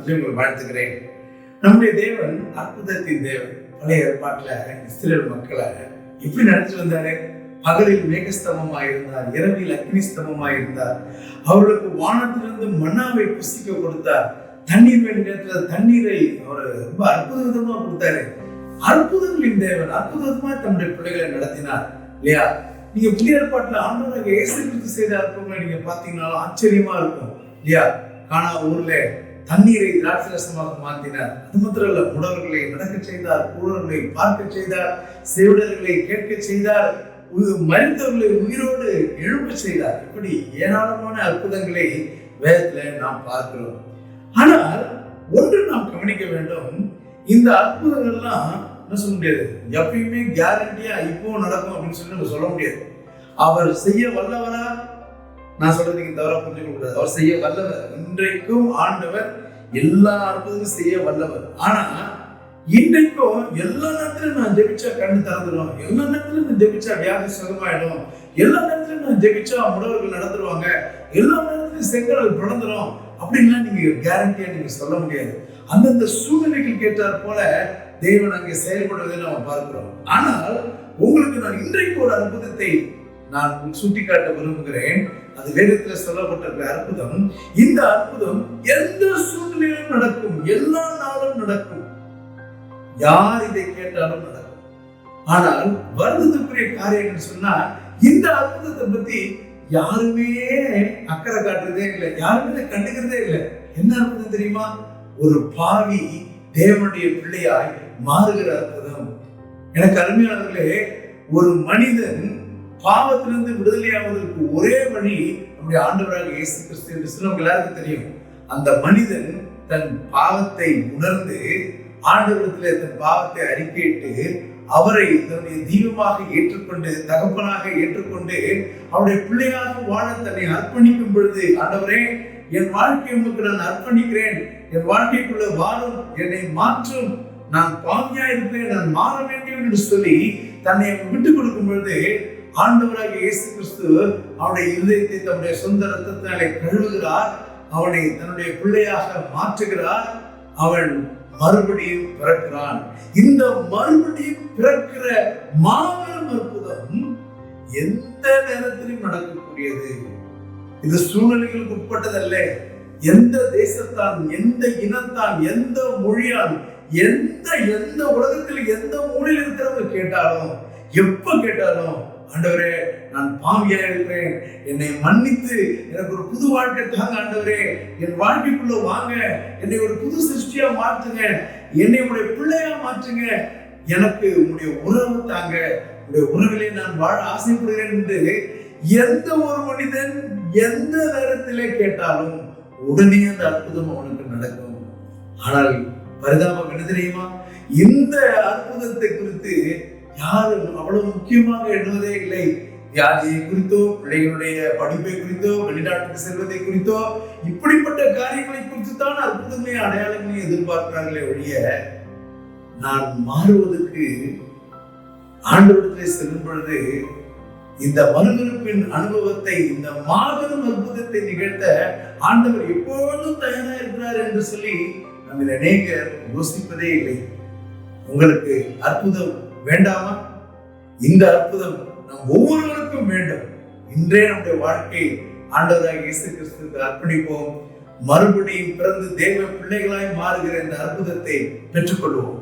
நாமத்திலே உங்களை வாழ்த்துகிறேன். நம்முடைய தேவன் அற்புதத்தின் தேவன். பழைய ஏற்பாட்டுல இஸ்ரவேல் மக்களை எப்படி நடத்திட்டு வந்தாரு? பகலில் மேகஸ்தமமாய் இருந்தார், இரவில் அக்னி ஸ்தமமாய் இருந்தார். அவர்களுக்கு வானத்திலிருந்து மன்னாவை புசிக்க கொடுத்தார். தண்ணீர் வேண்டிய நேரத்துல தண்ணீரை அவர் ரொம்ப அற்புத விதமா கொடுத்தாரு. அற்புதங்களின் தேவன் அற்புதமா தன்னுடைய பிள்ளைகளை நடத்தினார் இல்லையா? நீங்க புதிய ஏற்பாட்டுல ஆண்டவராக இயேசு கிறிஸ்து செய்த அற்புதங்களை நீங்க பாத்தீங்கன்னா ஆச்சரியமா இருக்கும் இல்லையா? கானா ஊர்ல தண்ணீரை திராட்சரசமாக மாற்றினார். அது மாத்திரம் இல்ல, முடவர்களை நடக்க செய்தார், கூடர்களை பார்க்க செய்தார், செவிடர்களை கேட்க செய்தார், மனிதர்களை உயிரோடு எழுப்ப செய்தார். இப்படி ஏராளமான அற்புதங்களை வேதத்துல நாம் பார்க்கிறோம். ஆனால் ஒன்று நாம் கவனிக்க வேண்டும், இந்த அற்புதங்கள்லாம் என்ன சொல்ல முடியாது, எப்பயுமே கேரண்டியா இப்போ நடக்கும் அப்படின்னு சொல்லி நம்ம சொல்ல முடியாது. அவர் செய்ய வல்லவரா? நான் சொல்றது நீங்க தவறா புரிஞ்சுக்க கூடாது. அவர் செய்ய வல்லவர். இன்றைக்கும் ஆண்டவர் எல்லா அற்புதமும் செய்ய வல்லவர். ஆனா இன்றைக்கும் எல்லா நேரத்திலும் நான் ஜெபிச்சா கண்ணு திறந்துடும், எல்லா நேரத்திலும் நான் ஜெபிச்சா வியாதி சுகமாயிடும், எல்லா நேரத்திலும் நான் ஜெபிச்சா முடவர்கள் நடந்துருவாங்க, எல்லா நேரத்திலும் செங்கல் பிறந்துடும் அப்படின்லாம் நீங்க கேரண்டியா நீங்க சொல்ல முடியாது. அந்தந்த சூழ்நிலைகள் கேட்டார் போல தேவன் அங்கே செயல்படுவதை நாம் பார்க்கிறோம். ஆனால் உங்களுக்கு நான் இன்றைக்கு ஒரு அற்புதத்தை நான் சுட்டிக்காட்ட விரும்புகிறேன். அது வேதத்துல சொல்லப்பட்டிருக்கிற அற்புதம். இந்த அற்புதம் எந்த சூழ்நிலையிலும் நடக்கும், எல்லா நாளும் நடக்கும், யார் இதை கேட்டாலும் நடக்கும். ஆனால் வருத்தத்துக்குரிய காரியங்கள் சொன்னா இந்த அற்புதத்தை பத்தி யாருமே அக்கறை காட்டுறதே இல்லை, யாருமே கண்டுக்கிறதே இல்லை. என்ன அற்புதம் தெரியுமா? ஒரு பாவி தேவனுடைய பிள்ளையாய் மாறுகிற அற்புதம். எனக்கு அருமையானவர்களே, ஒரு மனிதன் பாவத்திலிருந்து விடுதலையாவதற்கு ஒரே வழி நம்முடைய ஆண்டவராக இயேசு கிறிஸ்து என்று சொல்லி நமக்கு எல்லாருக்கும் தெரியும். அந்த மனிதன் தன் பாவத்தை உணர்ந்து ஆண்டவரிடத்திலே தன் பாவத்தை அறிக்கையிட்டு அவரை தன்னுடைய தெய்வமாக ஏற்றுக்கொண்டு தகப்பனாக ஏற்றுக்கொண்டு அவருடைய பிள்ளையாக வாழ தன்னை அர்ப்பணிக்கும் பொழுது, ஆண்டவரே என் வாழ்க்கை உமக்கு நான் அர்ப்பணிக்கிறேன், என் வாழ்க்கைக்குள்ள வாழும், என்னை மாற்றும், நான் பாவியா இருக்கிறேன், நான் மாற வேண்டும் என்று சொல்லி தன்னை விட்டுக் கொடுக்கும் பொழுது ஆண்டவராக இயேசு கிறிஸ்து அவனுடைய இருதயத்தை தன்னுடைய சொந்த ரத்தத்தினாலே கழுவுகிறார், அவனை தன்னுடைய பிள்ளையாக மாற்றுகிறார், அவன் மறுபடியும் பிறக்கிறான். இந்த மறுபடியும் பிறக்கிற மாபெரும் அற்புதம் எந்த நேரத்திலும் நடக்கக்கூடியது. இது சூழ்நிலைகளுக்கு உட்பட்டதல்ல. எந்த தேசத்தான், எந்த இனத்தான், எந்த மொழியான், எந்த உலகத்தில் எந்த மூலையில் இருக்கிறவங்க கேட்டாலும், எப்ப கேட்டாலும், ஆண்டவரே நான் பாவியா இருக்கிறேன், என்னை மன்னித்து எனக்கு ஒரு புது வாழ்க்கை தாங்க ஆண்டவரே, என் வாழ்க்கைக்குள்ள வாங்க, என்னை ஒரு புது சிருஷ்டியா மாற்றுங்க, என்னை உடைய பிள்ளையா மாற்றுங்க, எனக்கு உங்களுடைய உறவு தாங்க, உடைய உறவிலே நான் வாழ ஆசைப்படுகிறேன் என்று எந்த ஒரு மனிதன் எந்த நேரத்திலே கேட்டாலும் உடனே அந்த அற்புதம் அவனுக்கு நடக்கும். ஆனால் பரிதாபம் என்ன தெரியுமா? இந்த அற்புதத்தை குறித்து யாரும் அவ்வளவு முக்கியமாக எண்ணுவதே இல்லை. வியாதியை குறித்தோ, பிள்ளைகளுடைய படிப்பை குறித்தோ, வெளிநாட்டுக்கு செல்வதை குறித்தோ, இப்படிப்பட்ட காரியங்களை குறித்து தான் அற்புதங்களையும் அடையாளங்களையும் எதிர்பார்க்கிறார்களே ஒழிய, நான் மாறுவதற்கு ஆண்டவரிடத்திலே செல்லும் பொழுது இந்த மறுபிறப்பின் அனுபவத்தை, இந்த மாபெரும் அற்புதத்தை நிகழ்த்த ஆண்டவர் எப்பொழுதும் தயாரா இருக்கிறார் என்று சொல்லி நம்ம அநேகர் யோசிப்பதே இல்லை. உங்களுக்கு அற்புதம் வேண்டாமா? இந்த அற்புதம் நம் ஒவ்வொருவருக்கும் வேண்டும். இன்றே நம்முடைய வாழ்க்கை ஆண்டவராக இயேசு கிறிஸ்துவுக்கு அர்ப்பணிப்போம். மறுபடியும் பிறந்து தேவ பிள்ளைகளாய் மாறுகிற இந்த அற்புதத்தை பெற்றுக்கொள்வோம்.